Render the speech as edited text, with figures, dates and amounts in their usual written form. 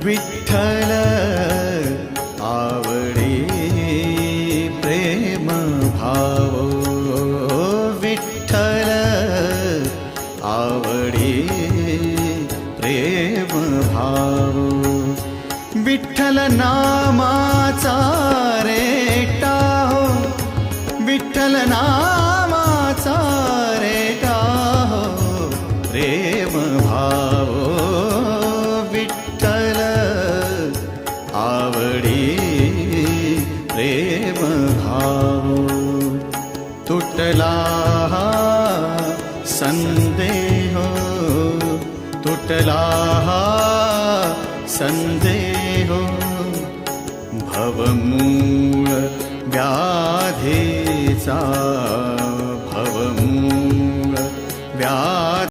विठ्ठल आवडी प्रेम भाव, विठ्ठल आवडी प्रेम भाव, विठ्ठल नामाचा रेटा हो, विठ्ठल नामाचा रेटा हो प्रेम भाव, विठ्ठल आवडी प्रेम भाव. तुटला संदेह, तुटला संदेह, भवमूळ व्याधीचा, भवमूळ व्याधी